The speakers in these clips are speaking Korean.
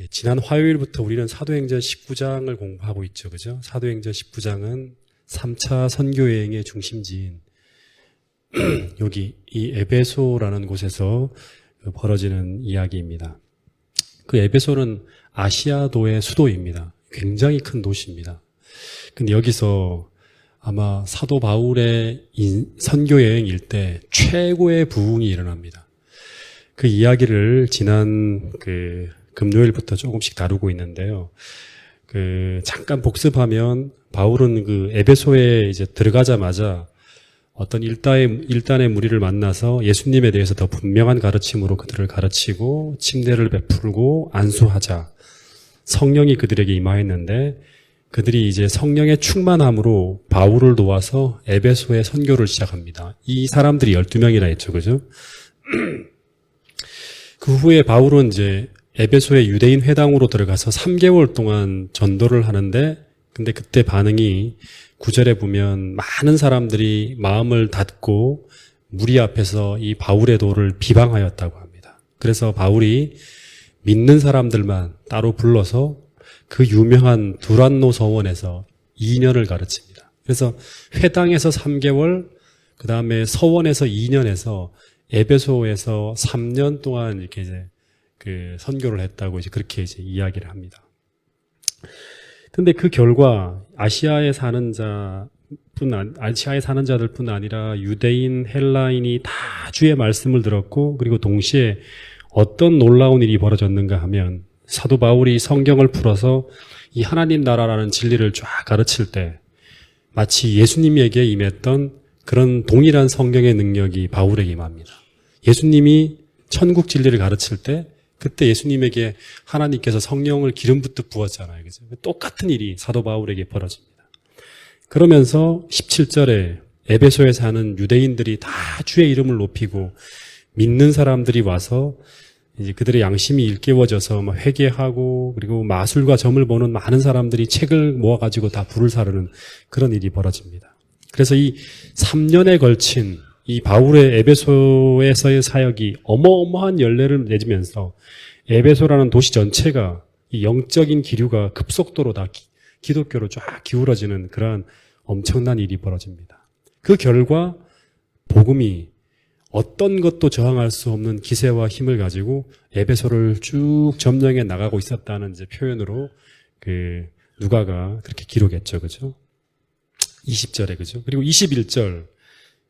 지난 화요일부터 우리는 사도행전 19장을 공부하고 있죠. 그죠? 사도행전 19장은 3차 선교여행의 중심지인 여기 이 에베소라는 곳에서 벌어지는 이야기입니다. 그 에베소는 아시아도의 수도입니다. 굉장히 큰 도시입니다. 근데 여기서 아마 사도 바울의 선교여행일 때 최고의 부흥이 일어납니다. 그 이야기를 지난 금요일부터 조금씩 다루고 있는데요. 잠깐 복습하면 바울은 에베소에 이제 들어가자마자 어떤 일단의 무리를 만나서 예수님에 대해서 더 분명한 가르침으로 그들을 가르치고 침례를 베풀고 안수하자. 성령이 그들에게 임하였는데 그들이 이제 성령의 충만함으로 바울을 도와서 에베소의 선교를 시작합니다. 이 사람들이 12명이나 했죠. 그죠? 그 후에 바울은 이제 에베소의 유대인 회당으로 들어가서 3개월 동안 전도를 하는데 근데 그때 반응이 9절에 보면 많은 사람들이 마음을 닫고 무리 앞에서 이 바울의 도를 비방하였다고 합니다. 그래서 바울이 믿는 사람들만 따로 불러서 그 유명한 두란노 서원에서 2년을 가르칩니다. 그래서 회당에서 3개월, 그 다음에 서원에서 2년에서 에베소에서 3년 동안 이렇게 이제 선교를 했다고 이제 그렇게 이제 이야기를 합니다. 근데 그 결과 아시아에 사는 자들뿐 아니라 유대인, 헬라인이 다 주의 말씀을 들었고 그리고 동시에 어떤 놀라운 일이 벌어졌는가 하면 사도 바울이 성경을 풀어서 이 하나님 나라라는 진리를 쫙 가르칠 때 마치 예수님에게 임했던 그런 동일한 성경의 능력이 바울에게 임합니다. 예수님이 천국 진리를 가르칠 때 그때 예수님에게 하나님께서 성령을 기름 붓듯 부었잖아요. 그죠? 똑같은 일이 사도 바울에게 벌어집니다. 그러면서 17절에 에베소에 사는 유대인들이 다 주의 이름을 높이고 믿는 사람들이 와서 이제 그들의 양심이 일깨워져서 막 회개하고 그리고 마술과 점을 보는 많은 사람들이 책을 모아가지고 다 불을 사르는 그런 일이 벌어집니다. 그래서 이 3년에 걸친 이 바울의 에베소에서의 사역이 어마어마한 열매를 맺으면서 에베소라는 도시 전체가 이 영적인 기류가 급속도로 다 기독교로 쫙 기울어지는 그러한 엄청난 일이 벌어집니다. 그 결과 복음이 어떤 것도 저항할 수 없는 기세와 힘을 가지고 에베소를 쭉 점령해 나가고 있었다는 이제 표현으로 누가가 그렇게 기록했죠. 그죠? 20절에 그죠? 그리고 21절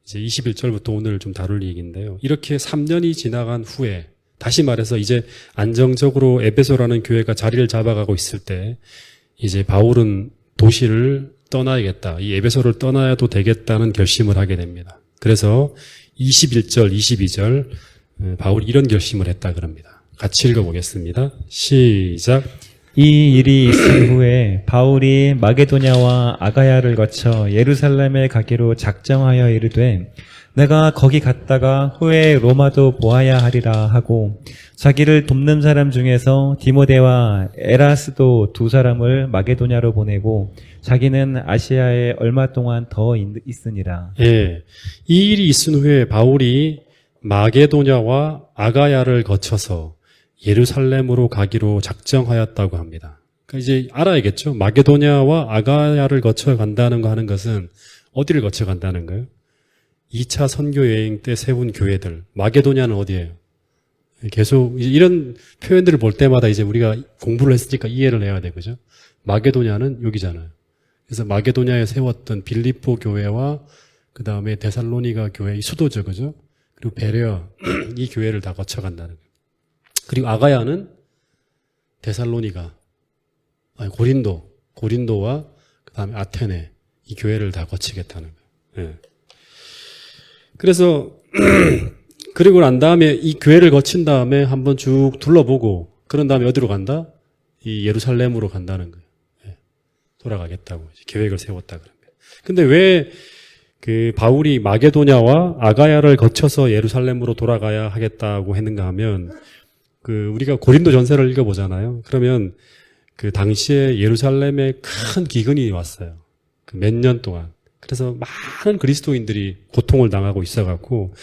이제 21절부터 오늘 좀 다룰 얘기인데요. 이렇게 3년이 지나간 후에 다시 말해서 이제 안정적으로 에베소라는 교회가 자리를 잡아가고 있을 때 이제 바울은 도시를 떠나야겠다. 이 에베소를 떠나야도 되겠다는 결심을 하게 됩니다. 그래서 21절, 22절 바울이 이런 결심을 했다 그럽니다. 같이 읽어보겠습니다. 시작. 이 일이 있은 후에 바울이 마게도냐와 아가야를 거쳐 예루살렘에 가기로 작정하여 이르되 내가 거기 갔다가 후에 로마도 보아야 하리라 하고 자기를 돕는 사람 중에서 디모데와 에라스도 두 사람을 마게도냐로 보내고 자기는 아시아에 얼마 동안 더 있으니라. 예, 이 일이 있은 후에 바울이 마게도냐와 아가야를 거쳐서 예루살렘으로 가기로 작정하였다고 합니다. 그러니까 이제 알아야겠죠. 마게도냐와 아가야를 거쳐 간다는 거 하는 것은 어디를 거쳐 간다는 거예요? 2차 선교 여행 때 세운 교회들. 마게도냐는 어디예요? 계속 이런 표현들을 볼 때마다 이제 우리가 공부를 했으니까 이해를 해야 돼, 그죠? 마게도냐는 여기잖아요. 그래서 마게도냐에 세웠던 빌립보 교회와 그 다음에 데살로니가 교회의 수도죠, 그죠? 그리고 베레아 이 교회를 다 거쳐 간다는 거예요. 그리고 아가야는 데살로니가, 아니 고린도와 그 다음에 아테네 이 교회를 다 거치겠다는 거예요. 예. 그래서 그리고 난 다음에 이 교회를 거친 다음에 한번 쭉 둘러보고 그런 다음에 어디로 간다? 이 예루살렘으로 간다는 거예요. 예. 돌아가겠다고 계획을 세웠다 그런 거예요. 근데 왜 바울이 마게도냐와 아가야를 거쳐서 예루살렘으로 돌아가야 하겠다고 했는가 하면 우리가 고린도 전서를 읽어보잖아요. 그러면 그 당시에 예루살렘에 큰 기근이 왔어요. 몇 년 동안. 그래서 많은 그리스도인들이 고통을 당하고 있어갖고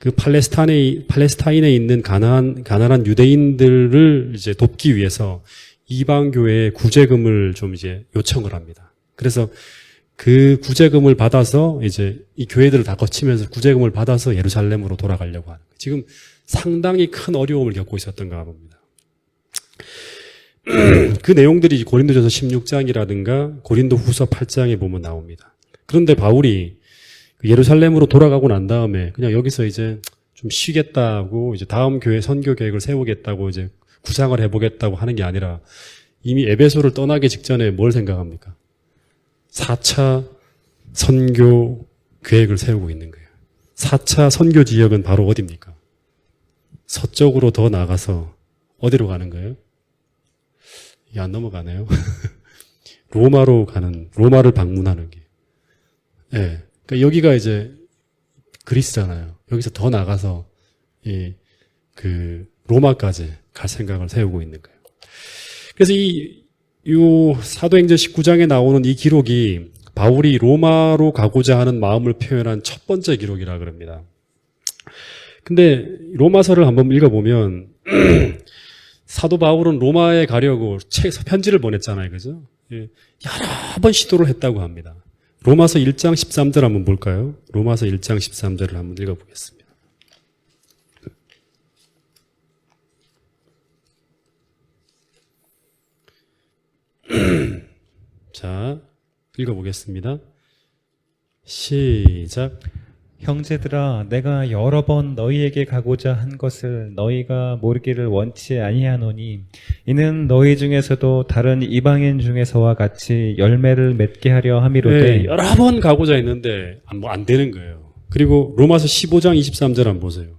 그 팔레스타인에 있는 가난한 유대인들을 이제 돕기 위해서 이방 교회에 구제금을 좀 이제 요청을 합니다. 그래서 그 구제금을 받아서 이제 이 교회들을 다 거치면서 구제금을 받아서 예루살렘으로 돌아가려고 하는 거예요. 지금 상당히 큰 어려움을 겪고 있었던가 봅니다. 그 내용들이 고린도전서 16장이라든가 고린도후서 8장에 보면 나옵니다. 그런데 바울이 예루살렘으로 돌아가고 난 다음에 그냥 여기서 이제 좀 쉬겠다고 이제 다음 교회 선교 계획을 세우겠다고 이제 구상을 해보겠다고 하는 게 아니라 이미 에베소를 떠나기 직전에 뭘 생각합니까? 4차 선교 계획을 세우고 있는 거예요. 4차 선교 지역은 바로 어디입니까? 서쪽으로 더 나가서 어디로 가는 거예요? 이게 안 넘어가네요. 로마를 방문하는 게. 예. 네. 그러니까 여기가 이제 그리스잖아요. 여기서 더 나가서 로마까지 갈 생각을 세우고 있는 거예요. 그래서 이 사도행전 19장에 나오는 이 기록이 바울이 로마로 가고자 하는 마음을 표현한 첫 번째 기록이라 그럽니다. 근데 로마서를 한번 읽어보면 사도 바울은 로마에 가려고 편지를 보냈잖아요. 그죠? 여러 번 시도를 했다고 합니다. 로마서 1장 13절 한번 볼까요? 로마서 1장 13절을 한번 읽어보겠습니다. 자, 읽어보겠습니다. 시작. 형제들아, 내가 여러 번 너희에게 가고자 한 것을 너희가 모르기를 원치 아니하노니 이는 너희 중에서도 다른 이방인 중에서와 같이 열매를 맺게 하려 함이로되. 네, 여러 번 가고자 했는데 안 되는 거예요. 그리고 로마서 15장 23절 한번 보세요.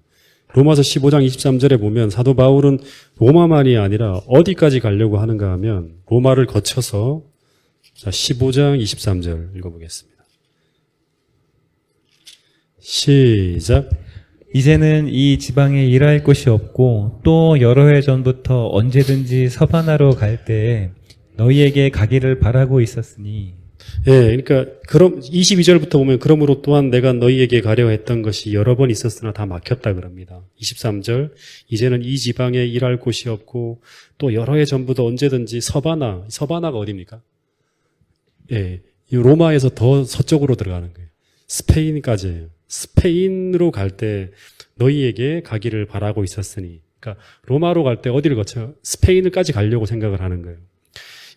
로마서 15장 23절에 보면 사도 바울은 로마만이 아니라 어디까지 가려고 하는가 하면 로마를 거쳐서 15장 23절 읽어보겠습니다. 시작. 이제는 이 지방에 일할 곳이 없고 또 여러 해 전부터 언제든지 서바나로 갈 때에 너희에게 가기를 바라고 있었으니. 예, 그러니까 그럼 22절부터 보면 그러므로 또한 내가 너희에게 가려 했던 것이 여러 번 있었으나 다 막혔다 그럽니다. 23절. 이제는 이 지방에 일할 곳이 없고 또 여러 해 전부터 언제든지 서바나가 어디입니까? 예, 이 로마에서 더 서쪽으로 들어가는 거예요. 스페인까지예요. 스페인으로 갈 때 너희에게 가기를 바라고 있었으니. 그러니까 로마로 갈 때 어디를 거쳐? 스페인까지 가려고 생각을 하는 거예요.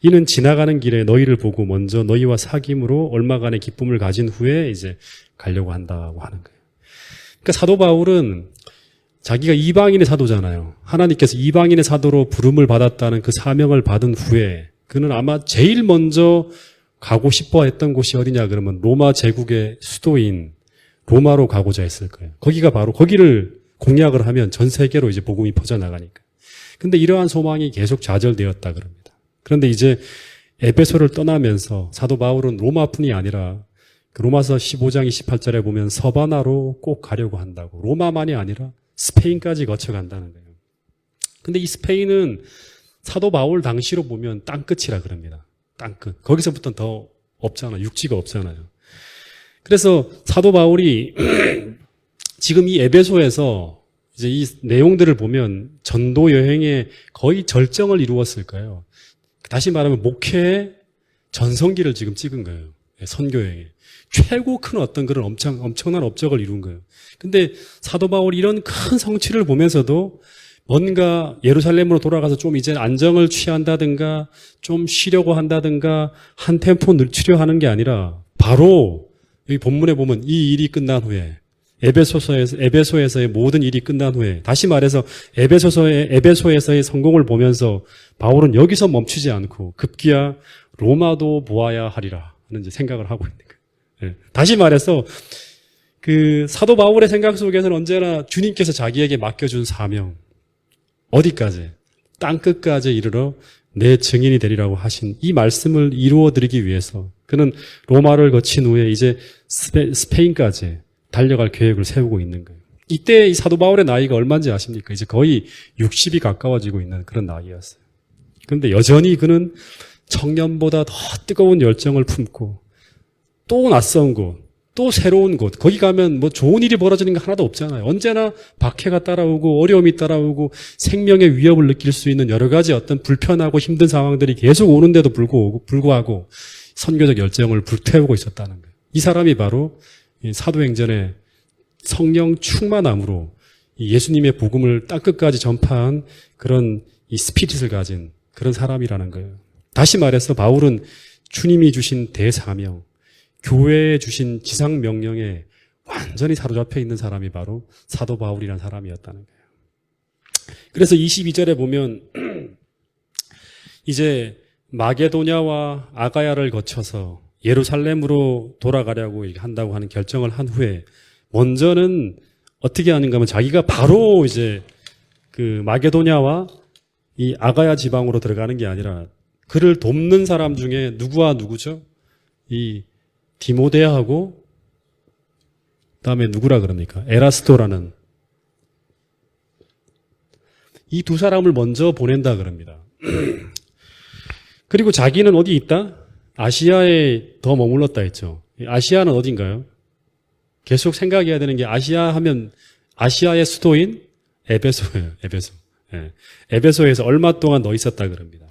이는 지나가는 길에 너희를 보고 먼저 너희와 사귐으로 얼마간의 기쁨을 가진 후에 이제 가려고 한다고 하는 거예요. 그러니까 사도 바울은 자기가 이방인의 사도잖아요. 하나님께서 이방인의 사도로 부름을 받았다는 그 사명을 받은 후에 그는 아마 제일 먼저 가고 싶어 했던 곳이 어디냐 그러면 로마 제국의 수도인 로마로 가고자 했을 거예요. 거기를 공략을 하면 전 세계로 이제 복음이 퍼져나가니까. 근데 이러한 소망이 계속 좌절되었다 그럽니다. 그런데 이제 에베소를 떠나면서 사도 바울은 로마뿐이 아니라 그 로마서 15장 28절에 보면 서바나로 꼭 가려고 한다고. 로마만이 아니라 스페인까지 거쳐간다는 거예요. 근데 이 스페인은 사도 바울 당시로 보면 땅끝이라 그럽니다. 땅끝. 거기서부터는 더 없잖아요. 육지가 없잖아요. 그래서 사도 바울이 지금 이 에베소에서 이제 이 내용들을 보면 전도 여행의 거의 절정을 이루었을 거예요. 다시 말하면 목회의 전성기를 지금 찍은 거예요. 선교 여행에. 최고 큰 어떤 그런 엄청난 업적을 이룬 거예요. 근데 사도 바울이 이런 큰 성취를 보면서도 뭔가 예루살렘으로 돌아가서 좀 이제 안정을 취한다든가 좀 쉬려고 한다든가 한 템포 늦추려 하는 게 아니라 바로 여기 본문에 보면 이 일이 끝난 후에 에베소에서의 모든 일이 끝난 후에 다시 말해서 에베소에서의 성공을 보면서 바울은 여기서 멈추지 않고 급기야 로마도 보아야 하리라 하는 이제 생각을 하고 있는 거예요. 다시 말해서 그 사도 바울의 생각 속에서는 언제나 주님께서 자기에게 맡겨준 사명 어디까지? 땅끝까지 이르러 내 증인이 되리라고 하신 이 말씀을 이루어드리기 위해서 그는 로마를 거친 후에 이제 스페인까지 달려갈 계획을 세우고 있는 거예요. 이때 이 사도 바울의 나이가 얼마인지 아십니까? 이제 거의 60이 가까워지고 있는 그런 나이였어요. 그런데 여전히 그는 청년보다 더 뜨거운 열정을 품고 또 낯선 곳, 또 새로운 곳, 거기 가면 뭐 좋은 일이 벌어지는 게 하나도 없잖아요. 언제나 박해가 따라오고 어려움이 따라오고 생명의 위협을 느낄 수 있는 여러 가지 어떤 불편하고 힘든 상황들이 계속 오는데도 불구하고 선교적 열정을 불태우고 있었다는 거예요. 이 사람이 바로 이 사도행전의 성령 충만함으로 이 예수님의 복음을 땅끝까지 전파한 그런 이 스피릿을 가진 그런 사람이라는 거예요. 다시 말해서 바울은 주님이 주신 대사명, 교회에 주신 지상 명령에 완전히 사로잡혀 있는 사람이 바로 사도 바울이라는 사람이었다는 거예요. 그래서 22절에 보면 이제 마게도냐와 아가야를 거쳐서 예루살렘으로 돌아가려고 한다고 하는 결정을 한 후에 먼저는 어떻게 하는가 하면 자기가 바로 이제 그 마게도냐와 이 아가야 지방으로 들어가는 게 아니라 그를 돕는 사람 중에 누구와 누구죠? 이 디모데하고 그다음에 누구라 그럽니까? 에라스토라는 이 두 사람을 먼저 보낸다 그럽니다. 그리고 자기는 어디 있다? 아시아에 더 머물렀다 했죠. 아시아는 어딘가요? 계속 생각해야 되는 게 아시아 하면 아시아의 수도인 에베소예요. 에베소. 예. 에베소에서 얼마 동안 너 있었다 그럽니다.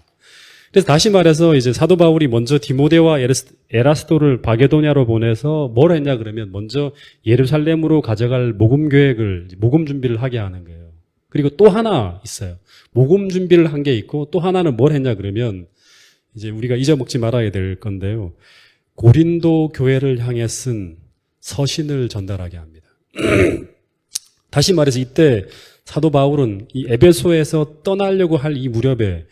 그래서 다시 말해서 이제 사도 바울이 먼저 디모데와 에라스도를 바게도냐로 보내서 뭘 했냐 그러면 먼저 예루살렘으로 가져갈 복음 계획을, 복음 준비를 하게 하는 거예요. 그리고 또 하나 있어요. 복음 준비를 한 게 있고 또 하나는 뭘 했냐 그러면 이제 우리가 잊어먹지 말아야 될 건데요. 고린도 교회를 향해 쓴 서신을 전달하게 합니다. 다시 말해서 이때 사도 바울은 이 에베소에서 떠나려고 할 이 무렵에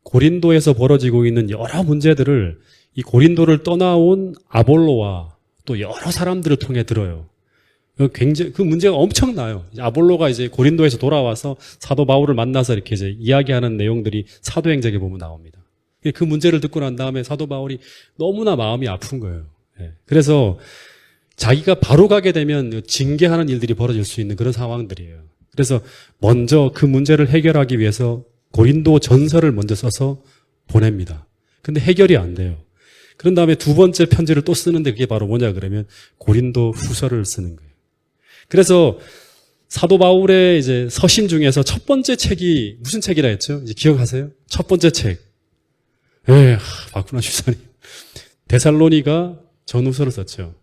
고린도에서 벌어지고 있는 여러 문제들을 이 고린도를 떠나온 아볼로와 또 여러 사람들을 통해 들어요. 굉장히 그 문제가 엄청나요. 아볼로가 이제 고린도에서 돌아와서 사도 바울을 만나서 이렇게 이제 이야기하는 내용들이 사도행전에 보면 나옵니다. 그 문제를 듣고 난 다음에 사도 바울이 너무나 마음이 아픈 거예요. 그래서 자기가 바로 가게 되면 징계하는 일들이 벌어질 수 있는 그런 상황들이에요. 그래서 먼저 그 문제를 해결하기 위해서 고린도 전서를 먼저 써서 보냅니다. 근데 해결이 안 돼요. 그런 다음에 두 번째 편지를 또 쓰는데 그게 바로 뭐냐 그러면 고린도 후서를 쓰는 거예요. 그래서 사도 바울의 이제 서신 중에서 첫 번째 책이 무슨 책이라 했죠? 이제 기억하세요? 첫 번째 책. 박훈아 주사님. 데살로니가 전후서를 썼죠.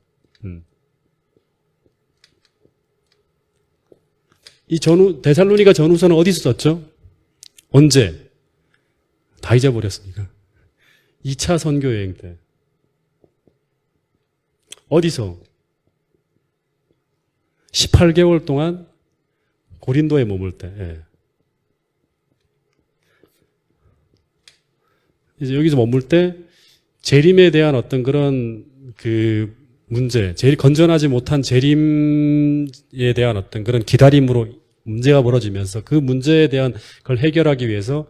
이 데살로니가 전후서는 어디서 썼죠? 언제? 다 잊어버렸으니까. 2차 선교 여행 때. 어디서? 18개월 동안 고린도에 머물 때. 이제 여기서 머물 때 재림에 대한 어떤 그런 그 문제, 제일 건전하지 못한 재림에 대한 어떤 그런 기다림으로 문제가 벌어지면서 그 문제에 대한 걸 해결하기 위해서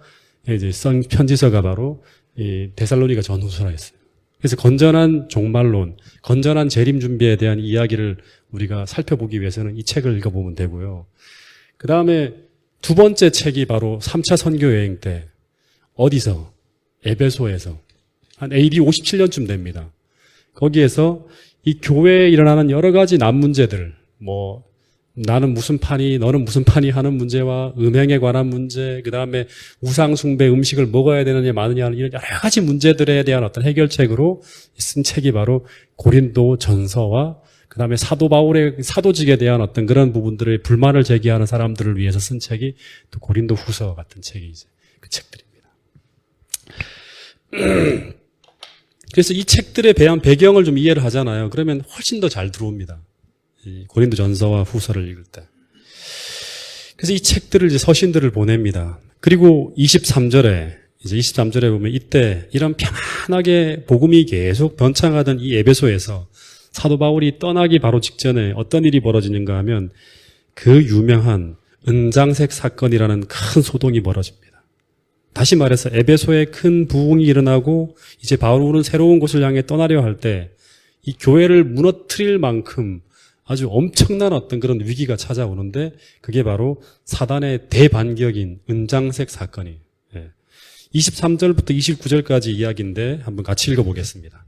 이제 쓴 편지서가 바로 이 데살로니가 전후서라 했어요. 그래서 건전한 종말론, 건전한 재림 준비에 대한 이야기를 우리가 살펴보기 위해서는 이 책을 읽어보면 되고요. 그 다음에 두 번째 책이 바로 3차 선교 여행 때 어디서? 에베소에서 한 AD 57년쯤 됩니다. 거기에서 이 교회에 일어나는 여러 가지 남 문제들, 뭐 나는 무슨 판이, 너는 무슨 판이 하는 문제와 음행에 관한 문제, 그 다음에 우상 숭배 음식을 먹어야 되느냐 마느냐 하는 이런 여러 가지 문제들에 대한 어떤 해결책으로 쓴 책이 바로 고린도 전서와 그 다음에 사도 바울의 사도직에 대한 어떤 그런 부분들의 불만을 제기하는 사람들을 위해서 쓴 책이 또 고린도 후서 같은 책이 이제 그 책들입니다. 그래서 이 책들에 대한 배경을 좀 이해를 하잖아요. 그러면 훨씬 더 잘 들어옵니다. 이 고린도 전서와 후서를 읽을 때. 그래서 이 책들을 이제 서신들을 보냅니다. 그리고 23절에 보면 이때 이런 편안하게 복음이 계속 번창하던 이 에베소에서 사도 바울이 떠나기 바로 직전에 어떤 일이 벌어지는가 하면 그 유명한 은장색 사건이라는 큰 소동이 벌어집니다. 다시 말해서 에베소에 큰 부흥이 일어나고 이제 바울은 새로운 곳을 향해 떠나려 할 때 이 교회를 무너뜨릴 만큼 아주 엄청난 어떤 그런 위기가 찾아오는데 그게 바로 사단의 대반격인 은장색 사건이에요. 23절부터 29절까지 이야기인데 한번 같이 읽어보겠습니다.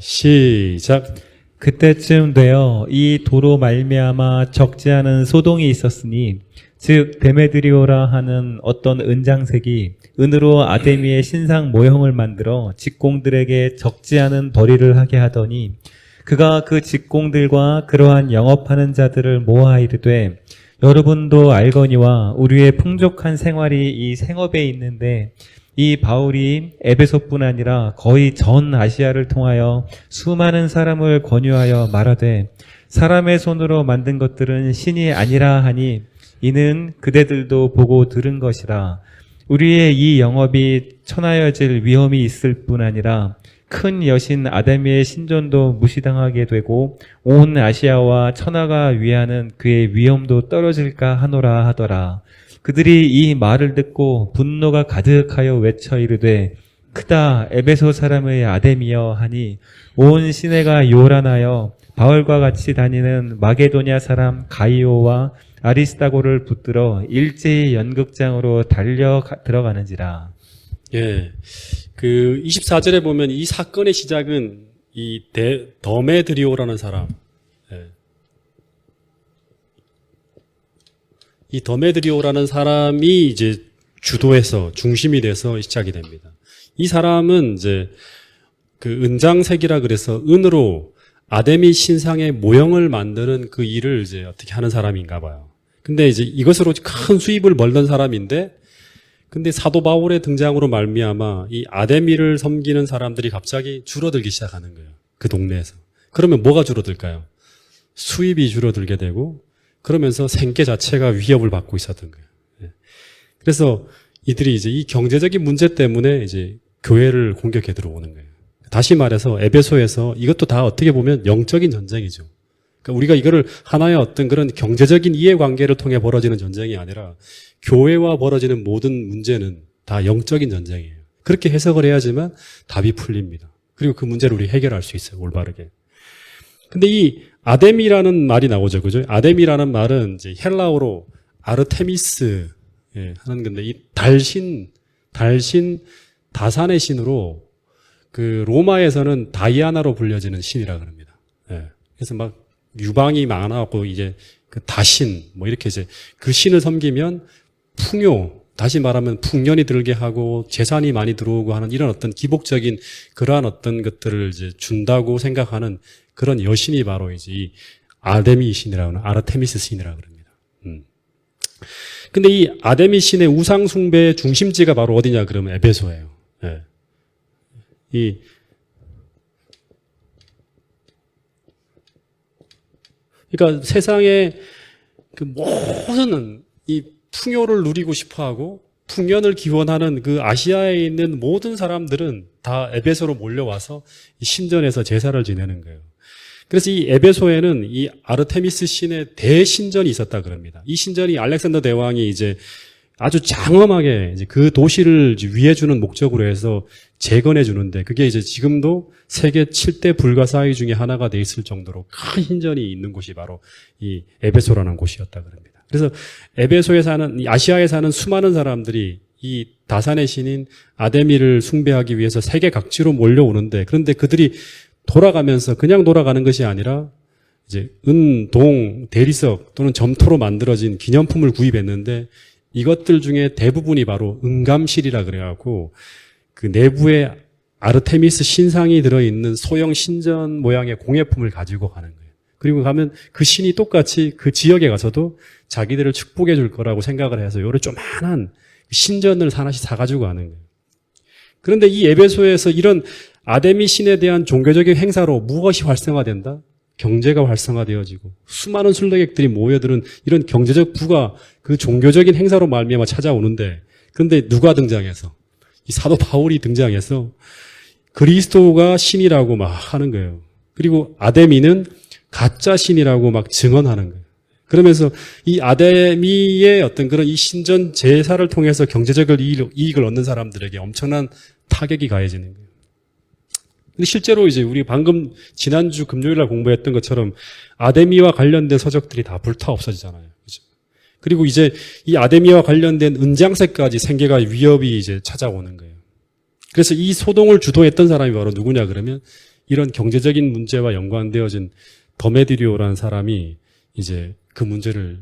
시작. 그때쯤 되어 이 도로 말미암아 적지 않은 소동이 있었으니 즉 데메드리오라 하는 어떤 은장색이 은으로 아데미의 신상 모형을 만들어 직공들에게 적지 않은 벌이를 하게 하더니 그가 그 직공들과 그러한 영업하는 자들을 모아 이르되 여러분도 알거니와 우리의 풍족한 생활이 이 생업에 있는데 이 바울이 에베소뿐 아니라 거의 전 아시아를 통하여 수많은 사람을 권유하여 말하되 사람의 손으로 만든 것들은 신이 아니라 하니 이는 그대들도 보고 들은 것이라. 우리의 이 영업이 천하여질 위험이 있을 뿐 아니라 큰 여신 아데미의 신전도 무시당하게 되고 온 아시아와 천하가 위하는 그의 위엄도 떨어질까 하노라 하더라. 그들이 이 말을 듣고 분노가 가득하여 외쳐 이르되 크다 에베소 사람의 아데미여 하니 온 시내가 요란하여 바울과 같이 다니는 마게도냐 사람 가이오와 아리스타고를 붙들어 일제히 연극장으로 달려 들어가는지라. 예. 그 24절에 보면 이 사건의 시작은 이 더메드리오라는 사람. 예. 이 더메드리오라는 사람이 이제 주도해서 중심이 돼서 시작이 됩니다. 이 사람은 이제 그 은장색이라 그래서 은으로 아데미 신상의 모형을 만드는 그 일을 이제 어떻게 하는 사람인가 봐요. 근데 이제 이것으로 큰 수입을 벌던 사람인데, 근데 사도 바울의 등장으로 말미암아 이 아데미를 섬기는 사람들이 갑자기 줄어들기 시작하는 거예요. 그 동네에서. 그러면 뭐가 줄어들까요? 수입이 줄어들게 되고, 그러면서 생계 자체가 위협을 받고 있었던 거예요. 그래서 이들이 이제 이 경제적인 문제 때문에 이제 교회를 공격해 들어오는 거예요. 다시 말해서 에베소에서 이것도 다 어떻게 보면 영적인 전쟁이죠. 그러니까 우리가 이거를 하나의 어떤 그런 경제적인 이해관계를 통해 벌어지는 전쟁이 아니라 교회와 벌어지는 모든 문제는 다 영적인 전쟁이에요. 그렇게 해석을 해야지만 답이 풀립니다. 그리고 그 문제를 우리 해결할 수 있어요. 올바르게. 근데 이 아데미라는 말이 나오죠. 그죠? 아데미라는 말은 이제 헬라어로 아르테미스 하는 건데 이 달신 다산의 신으로 그 로마에서는 다이아나로 불려지는 신이라 그럽니다. 그래서 막 유방이 많아갖고 이제 그 다신 뭐 이렇게 이제 그 신을 섬기면 풍요, 다시 말하면 풍년이 들게 하고 재산이 많이 들어오고 하는 이런 어떤 기복적인 그러한 어떤 것들을 이제 준다고 생각하는 그런 여신이 바로 이제 이 아데미 신이라고 하는 아르테미스 신이라고 그럽니다. 근데 이 아데미 신의 우상 숭배의 중심지가 바로 어디냐 그러면 에베소예요. 그러니까 세상에 그 모든 이 풍요를 누리고 싶어하고 풍년을 기원하는 그 아시아에 있는 모든 사람들은 다 에베소로 몰려와서 이 신전에서 제사를 지내는 거예요. 그래서 이 에베소에는 이 아르테미스 신의 대신전이 있었다 그럽니다. 이 신전이 알렉산더 대왕이 이제 아주 장엄하게 이제 그 도시를 위해 주는 목적으로 해서 재건해 주는데 그게 이제 지금도 세계 7대 불가사의 중에 하나가 돼 있을 정도로 큰 신전이 있는 곳이 바로 이 에베소라는 곳이었다 그럽니다. 그래서 에베소에 사는 이 아시아에 사는 수많은 사람들이 이 다산의 신인 아데미를 숭배하기 위해서 세계 각지로 몰려오는데 그런데 그들이 돌아가면서 그냥 돌아가는 것이 아니라 이제 은, 동, 대리석 또는 점토로 만들어진 기념품을 구입했는데 이것들 중에 대부분이 바로 은감실이라 그래갖고 그 내부에 아르테미스 신상이 들어있는 소형 신전 모양의 공예품을 가지고 가는 거예요. 그리고 가면 그 신이 똑같이 그 지역에 가서도 자기들을 축복해 줄 거라고 생각을 해서 요런 조만한 신전을 하나씩 사가지고 가는 거예요. 그런데 이 에베소에서 이런 아데미 신에 대한 종교적인 행사로 무엇이 활성화된다? 경제가 활성화되어지고 수많은 순례객들이 모여드는 이런 경제적 부가 그 종교적인 행사로 말미암아 찾아오는데 그런데 누가 등장해서 이 사도 바울이 등장해서 그리스도가 신이라고 막 하는 거예요. 그리고 아데미는 가짜 신이라고 막 증언하는 거예요. 그러면서 이 아데미의 어떤 그런 이 신전 제사를 통해서 경제적 이익을 얻는 사람들에게 엄청난 타격이 가해지는 거예요. 근데 실제로 이제 우리 방금 지난주 금요일날 공부했던 것처럼 아데미와 관련된 서적들이 다 불타 없어지잖아요. 그죠? 그리고 이제 이 아데미와 관련된 은장색까지 생계가 위협이 이제 찾아오는 거예요. 그래서 이 소동을 주도했던 사람이 바로 누구냐 그러면 이런 경제적인 문제와 연관되어진 더메드리오라는 사람이 이제 그 문제를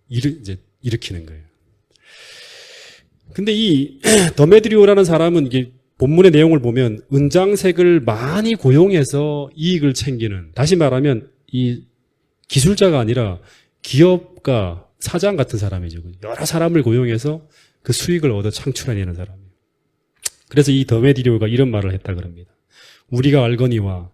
이제 일으키는 거예요. 근데 이 더메드리오라는 사람은 이게 본문의 내용을 보면 은장색을 많이 고용해서 이익을 챙기는, 다시 말하면 이 기술자가 아니라 기업가 사장 같은 사람이죠. 여러 사람을 고용해서 그 수익을 얻어 창출해내는 사람이에요. 그래서 이 더메드리오가 이런 말을 했다 그럽니다. 우리가 알거니와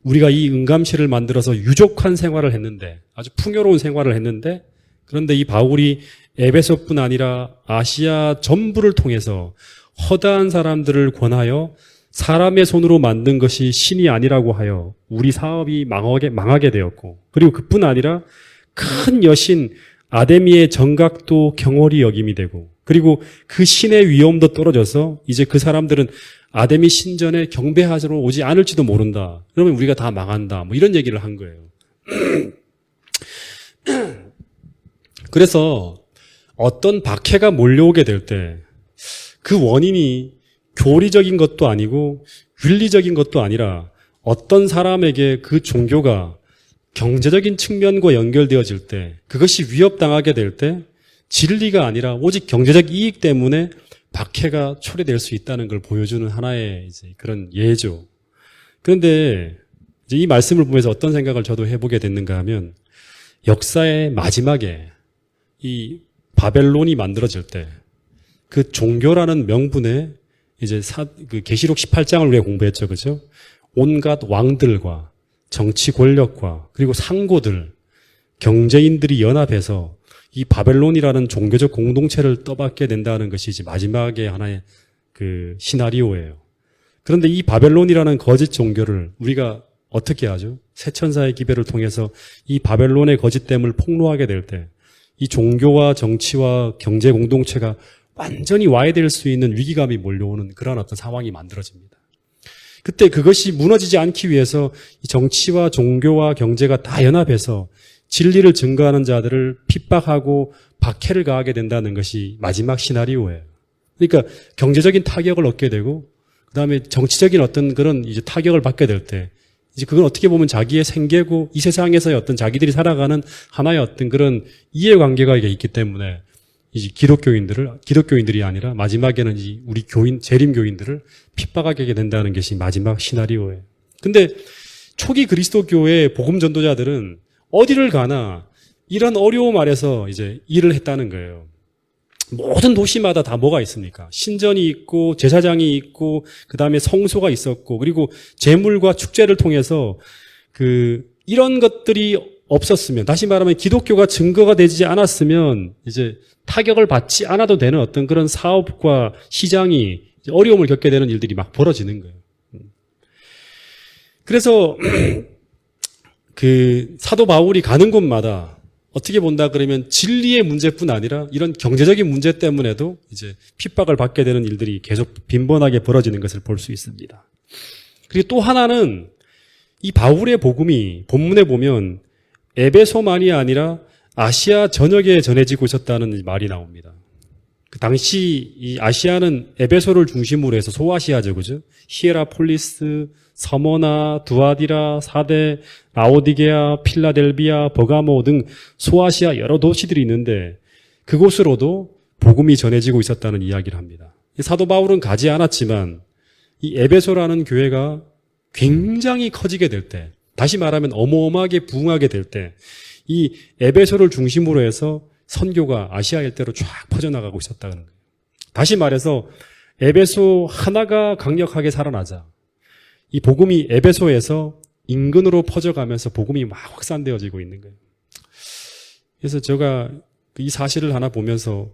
우리가 이 은감실을 만들어서 유족한 생활을 했는데, 아주 풍요로운 생활을 했는데, 그런데 이 바울이 에베소뿐 아니라 아시아 전부를 통해서 허다한 사람들을 권하여 사람의 손으로 만든 것이 신이 아니라고 하여 우리 사업이 망하게 되었고, 그리고 그뿐 아니라 큰 여신 아데미의 정각도 경홀히 여김이 되고, 그리고 그 신의 위엄도 떨어져서 이제 그 사람들은 아데미 신전에 경배하러 오지 않을지도 모른다. 그러면 우리가 다 망한다. 뭐 이런 얘기를 한 거예요. 그래서 어떤 박해가 몰려오게 될 때 그 원인이 교리적인 것도 아니고 윤리적인 것도 아니라 어떤 사람에게 그 종교가 경제적인 측면과 연결되어질 때, 그것이 위협당하게 될 때 진리가 아니라 오직 경제적 이익 때문에 박해가 초래될 수 있다는 걸 보여주는 하나의 이제 그런 예죠. 그런데 이제 이 말씀을 보면서 어떤 생각을 저도 해보게 됐는가 하면, 역사의 마지막에 이 바벨론이 만들어질 때 그 종교라는 명분에 이제 그 계시록 18장을 우리가 공부했죠, 그죠? 온갖 왕들과 정치 권력과 그리고 상고들, 경제인들이 연합해서 이 바벨론이라는 종교적 공동체를 떠받게 된다는 것이 이제 마지막에 하나의 그 시나리오예요. 그런데 이 바벨론이라는 거짓 종교를 우리가 어떻게 하죠? 새천사의 기별을 통해서 이 바벨론의 거짓됨을 폭로하게 될 때 이 종교와 정치와 경제 공동체가 완전히 와해될 수 있는 위기감이 몰려오는 그런 어떤 상황이 만들어집니다. 그때 그것이 무너지지 않기 위해서 이 정치와 종교와 경제가 다 연합해서 진리를 증거하는 자들을 핍박하고 박해를 가하게 된다는 것이 마지막 시나리오예요. 그러니까 경제적인 타격을 얻게 되고, 그 다음에 정치적인 어떤 그런 이제 타격을 받게 될 때, 이제 그건 어떻게 보면 자기의 생계고 이 세상에서의 어떤 자기들이 살아가는 하나의 어떤 그런 이해관계가 있기 때문에 이제 기독교인들이 아니라 마지막에는 이 우리 재림교인들을 핍박하게 된다는 것이 마지막 시나리오예요. 근데 초기 그리스도교의 복음 전도자들은 어디를 가나 이런 어려움 아래서 이제 일을 했다는 거예요. 모든 도시마다 다 뭐가 있습니까? 신전이 있고 제사장이 있고 그다음에 성소가 있었고, 그리고 제물과 축제를 통해서 이런 것들이 없었으면, 다시 말하면 기독교가 증거가 되지 않았으면 이제 타격을 받지 않아도 되는 어떤 그런 사업과 시장이 어려움을 겪게 되는 일들이 막 벌어지는 거예요. 그래서 그 사도 바울이 가는 곳마다 어떻게 본다 그러면 진리의 문제뿐 아니라 이런 경제적인 문제 때문에도 이제 핍박을 받게 되는 일들이 계속 빈번하게 벌어지는 것을 볼 수 있습니다. 그리고 또 하나는 이 바울의 복음이 본문에 보면 에베소만이 아니라 아시아 전역에 전해지고 있었다는 말이 나옵니다. 그 당시 이 아시아는 에베소를 중심으로 해서 소아시아죠, 그죠? 히에라폴리스, 서머나, 두아디라, 사데, 라오디게아, 필라델비아, 버가모 등 소아시아 여러 도시들이 있는데 그곳으로도 복음이 전해지고 있었다는 이야기를 합니다. 사도 바울은 가지 않았지만 이 에베소라는 교회가 굉장히 커지게 될 때, 다시 말하면 어마어마하게 부흥하게 될 때 이 에베소를 중심으로 해서 선교가 아시아 일대로 쫙 퍼져나가고 있었다는 거예요. 다시 말해서 에베소 하나가 강력하게 살아나자 이 복음이 에베소에서 인근으로 퍼져가면서 복음이 막 확산되어지고 있는 거예요. 그래서 제가 이 사실을 하나 보면서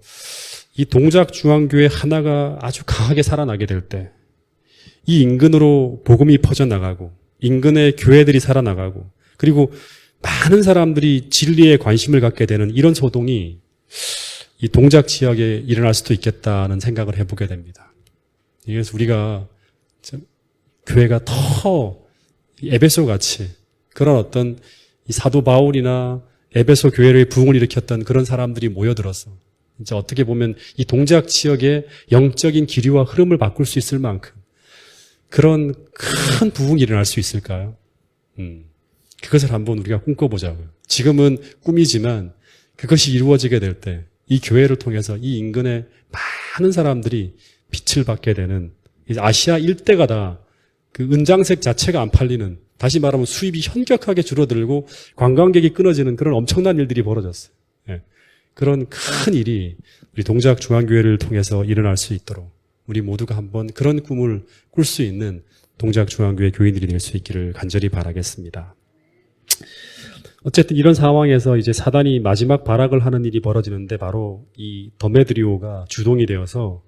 이 동작중앙교회 하나가 아주 강하게 살아나게 될 때 이 인근으로 복음이 퍼져나가고 인근의 교회들이 살아나가고 그리고 많은 사람들이 진리에 관심을 갖게 되는 이런 소동이 이 동작 지역에 일어날 수도 있겠다는 생각을 해보게 됩니다. 그래서 우리가 교회가 더 에베소 같이 그런 어떤 이 사도 바울이나 에베소 교회의 부흥을 일으켰던 그런 사람들이 모여들어서 이제 어떻게 보면 이 동작 지역의 영적인 기류와 흐름을 바꿀 수 있을 만큼 그런 큰 부흥이 일어날 수 있을까요? 그것을 한번 우리가 꿈꿔보자고요. 지금은 꿈이지만 그것이 이루어지게 될 때 이 교회를 통해서 이 인근의 많은 사람들이 빛을 받게 되는 이제 아시아 일대가 다 그 은장색 자체가 안 팔리는, 다시 말하면 수입이 현격하게 줄어들고 관광객이 끊어지는 그런 엄청난 일들이 벌어졌어요. 예. 그런 큰 일이 우리 동작중앙교회를 통해서 일어날 수 있도록 우리 모두가 한번 그런 꿈을 꿀 수 있는 동작중앙교회 교인들이 될 수 있기를 간절히 바라겠습니다. 어쨌든 이런 상황에서 이제 사단이 마지막 발악을 하는 일이 벌어지는데 바로 이 더메드리오가 주동이 되어서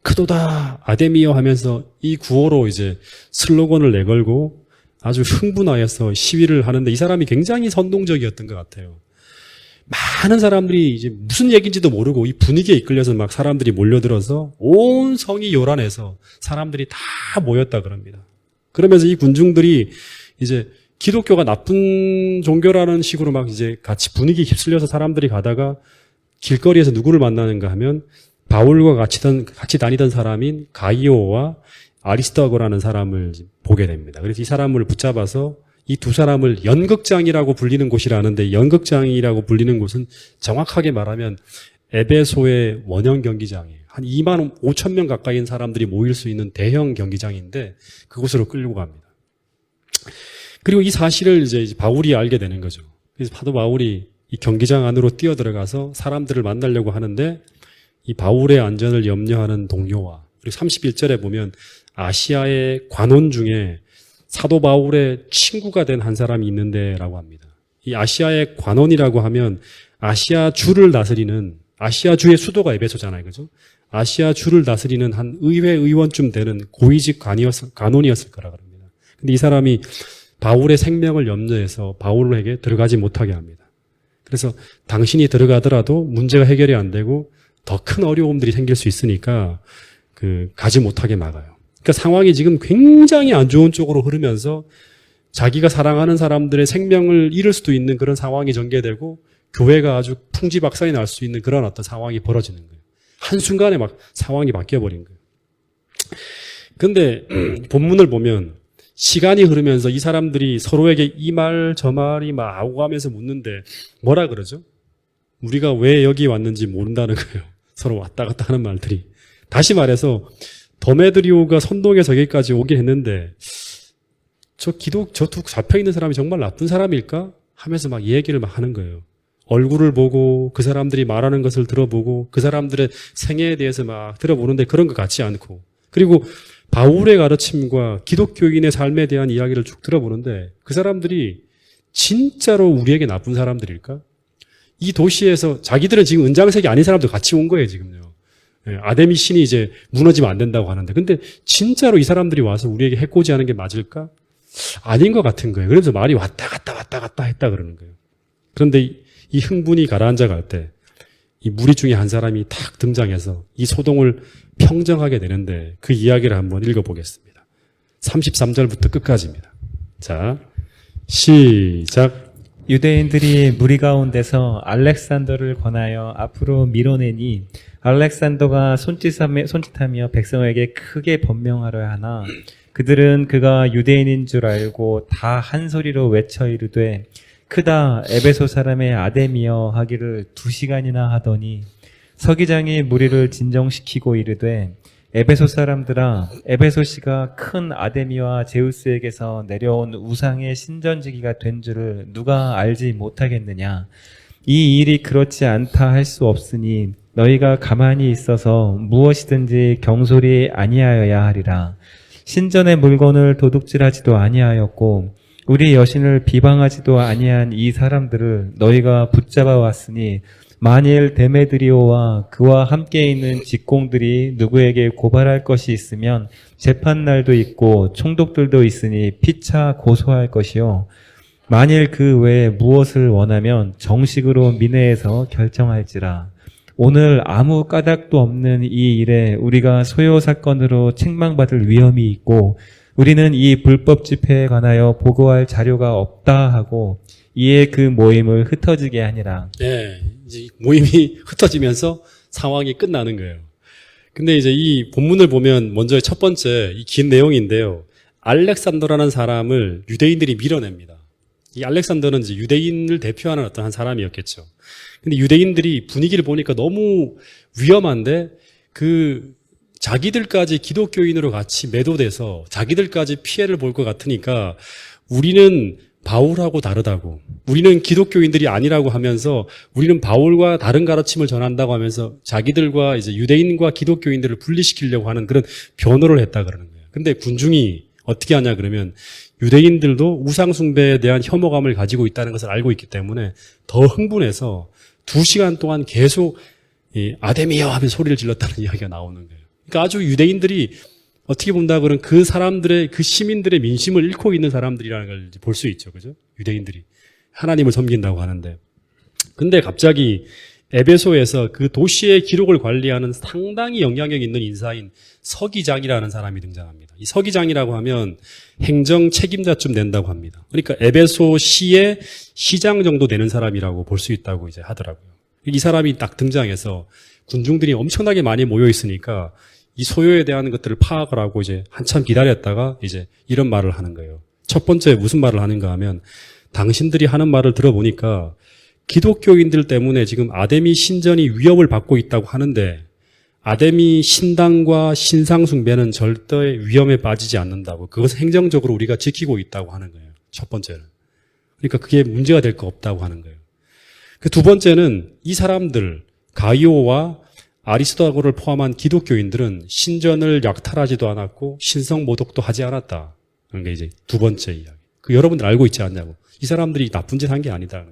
크도다 아데미어 하면서 이 구호로 이제 슬로건을 내걸고 아주 흥분하여서 시위를 하는데 이 사람이 굉장히 선동적이었던 것 같아요. 많은 사람들이 이제 무슨 얘기인지도 모르고 이 분위기에 이끌려서 막 사람들이 몰려들어서 온 성이 요란해서 사람들이 다 모였다 그럽니다. 그러면서 이 군중들이 이제 기독교가 나쁜 종교라는 식으로 막 이제 같이 분위기 휩쓸려서 사람들이 가다가 길거리에서 누구를 만나는가 하면 바울과 같이 다니던 사람인 가이오와 아리스토고라는 사람을 보게 됩니다. 그래서 이 사람을 붙잡아서 이 두 사람을 연극장이라고 불리는 곳이라는데, 연극장이라고 불리는 곳은 정확하게 말하면 에베소의 원형 경기장이에요. 한 2만 5천 명 가까이인 사람들이 모일 수 있는 대형 경기장인데 그곳으로 끌고 갑니다. 그리고 이 사실을 이제 바울이 알게 되는 거죠. 그래서 사도 바울이 이 경기장 안으로 뛰어들어가서 사람들을 만나려고 하는데 이 바울의 안전을 염려하는 동료와, 그리고 31절에 보면 아시아의 관원 중에 사도 바울의 친구가 된 한 사람이 있는데라고 합니다. 이 아시아의 관원이라고 하면 아시아 주를 다스리는, 아시아 주의 수도가 에베소잖아요. 그죠? 아시아 주를 다스리는 한 의회 의원쯤 되는 고위직 관원이었을 거라 그럽니다. 근데 이 사람이 바울의 생명을 염려해서 바울에게 들어가지 못하게 합니다. 그래서 당신이 들어가더라도 문제가 해결이 안 되고 더 큰 어려움들이 생길 수 있으니까 가지 못하게 막아요. 그러니까 상황이 지금 굉장히 안 좋은 쪽으로 흐르면서 자기가 사랑하는 사람들의 생명을 잃을 수도 있는 그런 상황이 전개되고 교회가 아주 풍지박산이 날 수 있는 그런 어떤 상황이 벌어지는 거예요. 한순간에 막 상황이 바뀌어버린 거예요. 그런데 본문을 보면 시간이 흐르면서 이 사람들이 서로에게 이 말 저 말이 막 아우고 가면서 묻는데 뭐라 그러죠? 우리가 왜 여기 왔는지 모른다는 거예요. 서로 왔다 갔다 하는 말들이. 다시 말해서 더메드리오가 선동해서 여기까지 오긴 했는데 저 두 잡혀있는 사람이 정말 나쁜 사람일까? 하면서 막 얘기를 막 하는 거예요. 얼굴을 보고 그 사람들이 말하는 것을 들어보고 그 사람들의 생애에 대해서 막 들어보는데 그런 것 같지 않고, 그리고 바울의 가르침과 기독교인의 삶에 대한 이야기를 쭉 들어보는데 그 사람들이 진짜로 우리에게 나쁜 사람들일까? 이 도시에서 자기들은 지금 은장색이 아닌 사람도 같이 온 거예요, 지금요. 아데미 신이 이제 무너지면 안 된다고 하는데, 근데 진짜로 이 사람들이 와서 우리에게 해코지하는 게 맞을까? 아닌 것 같은 거예요. 그래서 말이 왔다 갔다 했다 그러는 거예요. 그런데 이 흥분이 가라앉아 갈 때 이 무리 중에 한 사람이 탁 등장해서 이 소동을 평정하게 되는데 그 이야기를 한번 읽어보겠습니다. 33절부터 끝까지입니다. 자, 시작. 유대인들이 무리 가운데서 알렉산더를 권하여 앞으로 밀어내니 알렉산더가 손짓하며 백성에게 크게 번명하려 하나 그들은 그가 유대인인 줄 알고 다 한 소리로 외쳐 이르되 크다 에베소 사람의 아데미어 하기를 2시간이나 하더니 서기장이 무리를 진정시키고 이르되 에베소 사람들아, 에베소시가 큰 아데미와 제우스에게서 내려온 우상의 신전지기가 된 줄을 누가 알지 못하겠느냐? 이 일이 그렇지 않다 할 수 없으니 너희가 가만히 있어서 무엇이든지 경솔히 아니하여야 하리라. 신전의 물건을 도둑질하지도 아니하였고 우리 여신을 비방하지도 아니한 이 사람들을 너희가 붙잡아 왔으니 만일 데메드리오와 그와 함께 있는 직공들이 누구에게 고발할 것이 있으면 재판날도 있고 총독들도 있으니 피차 고소할 것이요. 만일 그 외에 무엇을 원하면 정식으로 민회에서 결정할지라. 오늘 아무 까닭도 없는 이 일에 우리가 소요 사건으로 책망받을 위험이 있고 우리는 이 불법 집회에 관하여 보고할 자료가 없다 하고 이에 그 모임을 흩어지게 하니라. 네, 이제 모임이 흩어지면서 상황이 끝나는 거예요. 근데 이제 이 본문을 보면 먼저 첫 번째 이 긴 내용인데요. 알렉산더라는 사람을 유대인들이 밀어냅니다. 이 알렉산더는 이제 유대인을 대표하는 어떤 한 사람이었겠죠. 근데 유대인들이 분위기를 보니까 너무 위험한데 자기들까지 기독교인으로 같이 매도돼서 자기들까지 피해를 볼 것 같으니까 우리는 바울하고 다르다고, 우리는 기독교인들이 아니라고 하면서 우리는 바울과 다른 가르침을 전한다고 하면서 자기들과 이제 유대인과 기독교인들을 분리시키려고 하는 그런 변호를 했다 그러는 거예요. 근데 군중이 어떻게 하냐 그러면 유대인들도 우상숭배에 대한 혐오감을 가지고 있다는 것을 알고 있기 때문에 더 흥분해서 2시간 동안 계속 아데미여 하면서 소리를 질렀다는 이야기가 나오는 거예요. 그러니까 아주 유대인들이 어떻게 본다 그러면 그 사람들의, 그 시민들의 민심을 잃고 있는 사람들이라는 걸 볼 수 있죠. 그죠? 유대인들이. 하나님을 섬긴다고 하는데. 근데 갑자기 에베소에서 그 도시의 기록을 관리하는 상당히 영향력 있는 인사인 서기장이라는 사람이 등장합니다. 이 서기장이라고 하면 행정 책임자쯤 된다고 합니다. 그러니까 에베소 시의 시장 정도 되는 사람이라고 볼 수 있다고 이제 하더라고요. 이 사람이 딱 등장해서 군중들이 엄청나게 많이 모여 있으니까 이 소요에 대한 것들을 파악을 하고 이제 한참 기다렸다가 이제 이런 말을 하는 거예요. 첫 번째 무슨 말을 하는가 하면 당신들이 하는 말을 들어보니까 기독교인들 때문에 지금 아데미 신전이 위협을 받고 있다고 하는데 아데미 신당과 신상 숭배는 절대 위험에 빠지지 않는다고, 그것은 행정적으로 우리가 지키고 있다고 하는 거예요. 첫 번째는. 그러니까 그게 문제가 될 거 없다고 하는 거예요. 그 두 번째는 이 사람들 가이오와 아리스토고를 포함한 기독교인들은 신전을 약탈하지도 않았고 신성 모독도 하지 않았다. 그런 게 이제 두 번째 이야기. 그 여러분들 알고 있지 않냐고. 이 사람들이 나쁜 짓 한 게 아니다.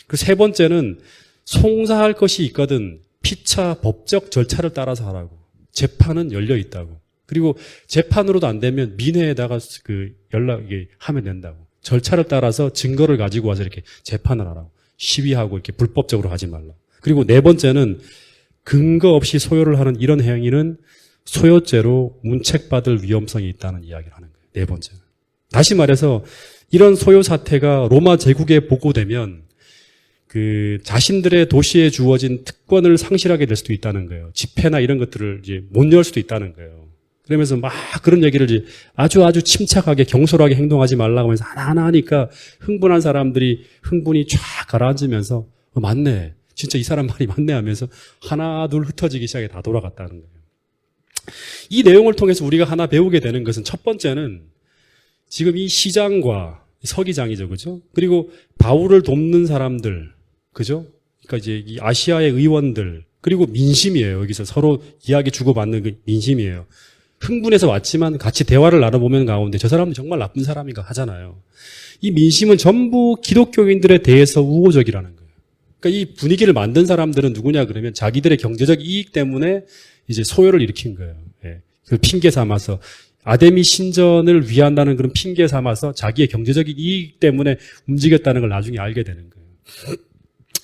그 세 번째는 송사할 것이 있거든 피차 법적 절차를 따라서 하라고. 재판은 열려 있다고. 그리고 재판으로도 안 되면 민회에다가 연락이 하면 된다고. 절차를 따라서 증거를 가지고 와서 이렇게 재판을 하라고. 시위하고 이렇게 불법적으로 하지 말라. 그리고 네 번째는 근거 없이 소요를 하는 이런 행위는 소요죄로 문책받을 위험성이 있다는 이야기를 하는 거예요. 네 번째는. 다시 말해서 이런 소요 사태가 로마 제국에 보고되면 자신들의 도시에 주어진 특권을 상실하게 될 수도 있다는 거예요. 집회나 이런 것들을 이제 못 열 수도 있다는 거예요. 그러면서 막 그런 얘기를 이제 아주 침착하게 경솔하게 행동하지 말라고 하면서 하나하나 하니까 흥분한 사람들이 흥분이 쫙 가라앉으면서 맞네. 진짜 이 사람 말이 맞네 하면서 하나 둘 흩어지기 시작해 다 돌아갔다는 거예요. 이 내용을 통해서 우리가 하나 배우게 되는 것은 첫 번째는 지금 이 시장과 서기장이죠. 그죠? 그리고 바울을 돕는 사람들. 그죠? 그러니까 이제 이 아시아의 의원들. 그리고 민심이에요. 여기서 서로 이야기 주고받는 그 민심이에요. 흥분해서 왔지만 같이 대화를 나눠보면 가운데 저 사람은 정말 나쁜 사람인가 하잖아요. 이 민심은 전부 기독교인들에 대해서 우호적이라는 거예요. 그러니까 이 분위기를 만든 사람들은 누구냐 그러면 자기들의 경제적 이익 때문에 이제 소요를 일으킨 거예요. 예. 그 핑계 삼아서 아데미 신전을 위한다는 그런 핑계 삼아서 자기의 경제적인 이익 때문에 움직였다는 걸 나중에 알게 되는 거예요.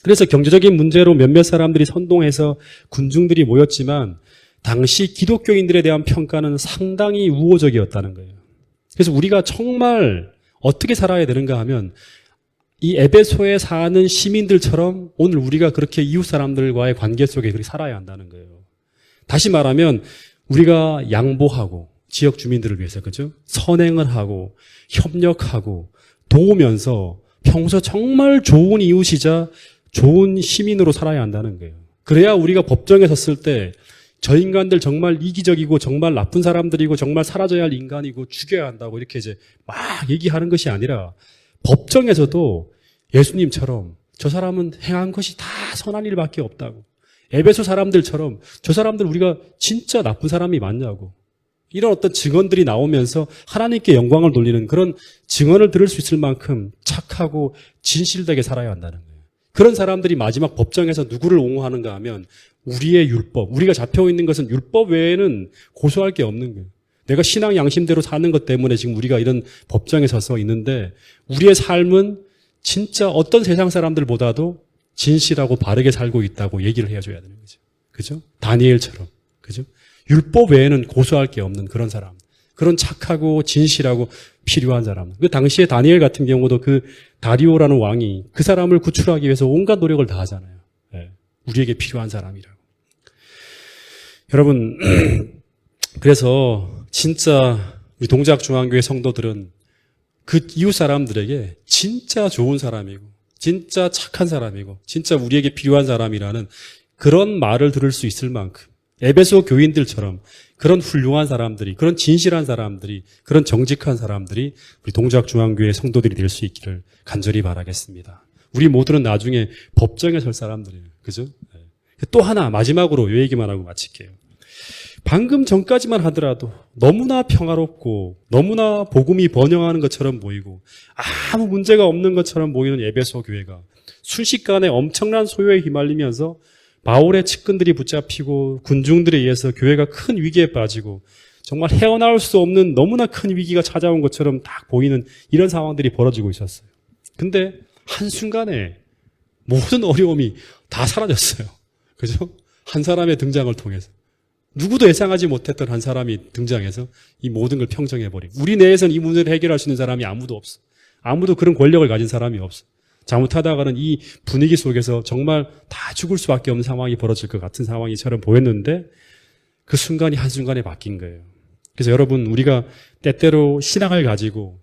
그래서 경제적인 문제로 몇몇 사람들이 선동해서 군중들이 모였지만 당시 기독교인들에 대한 평가는 상당히 우호적이었다는 거예요. 그래서 우리가 정말 어떻게 살아야 되는가 하면 이 에베소에 사는 시민들처럼 오늘 우리가 그렇게 이웃 사람들과의 관계 속에 그렇게 살아야 한다는 거예요. 다시 말하면 우리가 양보하고 지역 주민들을 위해서 그죠? 선행을 하고 협력하고 도우면서 평소 정말 좋은 이웃이자 좋은 시민으로 살아야 한다는 거예요. 그래야 우리가 법정에 섰을 때 저 인간들 정말 이기적이고 정말 나쁜 사람들이고 정말 사라져야 할 인간이고 죽여야 한다고 이렇게 이제 막 얘기하는 것이 아니라 법정에서도 예수님처럼 저 사람은 행한 것이 다 선한 일밖에 없다고. 에베소 사람들처럼 저 사람들 우리가 진짜 나쁜 사람이 맞냐고. 이런 어떤 증언들이 나오면서 하나님께 영광을 돌리는 그런 증언을 들을 수 있을 만큼 착하고 진실되게 살아야 한다는 거예요. 그런 사람들이 마지막 법정에서 누구를 옹호하는가 하면 우리의 율법, 우리가 잡혀있는 것은 율법 외에는 고소할 게 없는 거예요. 내가 신앙 양심대로 사는 것 때문에 지금 우리가 이런 법정에 서서 있는데 우리의 삶은 진짜 어떤 세상 사람들보다도 진실하고 바르게 살고 있다고 얘기를 해줘야 되는 거죠. 그죠? 다니엘처럼. 그죠? 율법 외에는 고소할 게 없는 그런 사람. 그런 착하고 진실하고 필요한 사람. 그 당시에 다니엘 같은 경우도 그 다리오라는 왕이 그 사람을 구출하기 위해서 온갖 노력을 다 하잖아요. 네. 우리에게 필요한 사람이라고. 여러분, 그래서 진짜 우리 동작중앙교회 성도들은 그 이웃 사람들에게 진짜 좋은 사람이고, 진짜 착한 사람이고, 진짜 우리에게 필요한 사람이라는 그런 말을 들을 수 있을 만큼 에베소 교인들처럼 그런 훌륭한 사람들이, 그런 진실한 사람들이, 그런 정직한 사람들이 우리 동작중앙교회 성도들이 될 수 있기를 간절히 바라겠습니다. 우리 모두는 나중에 법정에 설 사람들이에요. 그죠? 네. 또 하나 마지막으로 이 얘기만 하고 마칠게요. 방금 전까지만 하더라도 너무나 평화롭고 너무나 복음이 번영하는 것처럼 보이고 아무 문제가 없는 것처럼 보이는 에베소 교회가 순식간에 엄청난 소요에 휘말리면서 바울의 측근들이 붙잡히고 군중들에 의해서 교회가 큰 위기에 빠지고 정말 헤어나올 수 없는 너무나 큰 위기가 찾아온 것처럼 딱 보이는 이런 상황들이 벌어지고 있었어요. 근데 한순간에 모든 어려움이 다 사라졌어요. 그죠? 한 사람의 등장을 통해서. 누구도 예상하지 못했던 한 사람이 등장해서 이 모든 걸 평정해버리고 우리 내에서는 이 문제를 해결할 수 있는 사람이 아무도 없어. 아무도 그런 권력을 가진 사람이 없어. 잘못하다가는 이 분위기 속에서 정말 다 죽을 수밖에 없는 상황이 벌어질 것 같은 상황이처럼 보였는데 그 순간이 한순간에 바뀐 거예요. 그래서 여러분 우리가 때때로 신앙을 가지고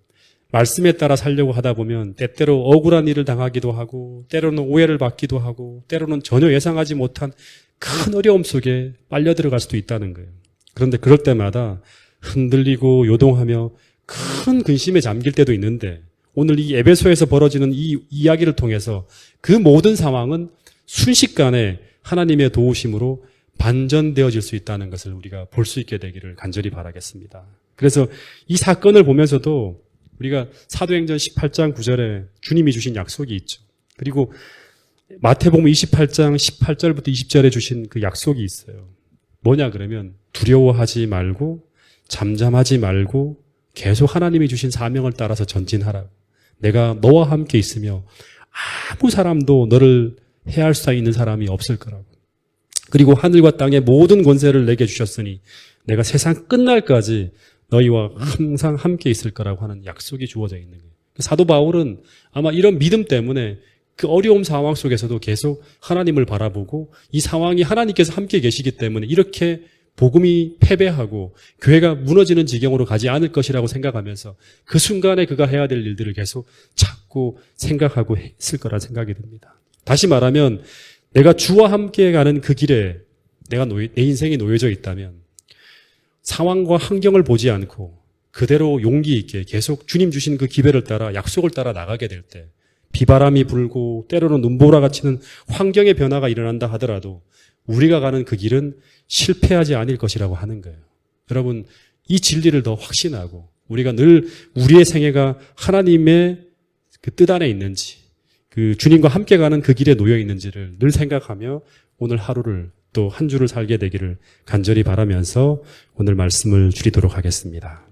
말씀에 따라 살려고 하다 보면 때때로 억울한 일을 당하기도 하고 때로는 오해를 받기도 하고 때로는 전혀 예상하지 못한 큰 어려움 속에 빨려 들어갈 수도 있다는 거예요. 그런데 그럴 때마다 흔들리고 요동하며 큰 근심에 잠길 때도 있는데 오늘 이 에베소에서 벌어지는 이 이야기를 통해서 그 모든 상황은 순식간에 하나님의 도우심으로 반전되어질 수 있다는 것을 우리가 볼 수 있게 되기를 간절히 바라겠습니다. 그래서 이 사건을 보면서도 우리가 사도행전 18장 9절에 주님이 주신 약속이 있죠. 그리고 마태복음 28장 18절부터 20절에 주신 그 약속이 있어요. 뭐냐 그러면 두려워하지 말고 잠잠하지 말고 계속 하나님이 주신 사명을 따라서 전진하라고. 내가 너와 함께 있으며 아무 사람도 너를 해할 수 있는 사람이 없을 거라고. 그리고 하늘과 땅의 모든 권세를 내게 주셨으니 내가 세상 끝날까지 너희와 항상 함께 있을 거라고 하는 약속이 주어져 있는 거예요. 사도 바울은 아마 이런 믿음 때문에 그 어려움 상황 속에서도 계속 하나님을 바라보고 이 상황이 하나님께서 함께 계시기 때문에 이렇게 복음이 패배하고 교회가 무너지는 지경으로 가지 않을 것이라고 생각하면서 그 순간에 그가 해야 될 일들을 계속 찾고 생각하고 했을 거라 생각이 듭니다. 다시 말하면 내가 주와 함께 가는 그 길에 내 인생이 놓여져 있다면 상황과 환경을 보지 않고 그대로 용기 있게 계속 주님 주신 그 기회를 따라 약속을 따라 나가게 될 때 비바람이 불고 때로는 눈보라가 치는 환경의 변화가 일어난다 하더라도 우리가 가는 그 길은 실패하지 않을 것이라고 하는 거예요. 여러분 이 진리를 더 확신하고 우리가 늘 우리의 생애가 하나님의 그 뜻 안에 있는지 그 주님과 함께 가는 그 길에 놓여 있는지를 늘 생각하며 오늘 하루를 또 한 주를 살게 되기를 간절히 바라면서 오늘 말씀을 줄이도록 하겠습니다.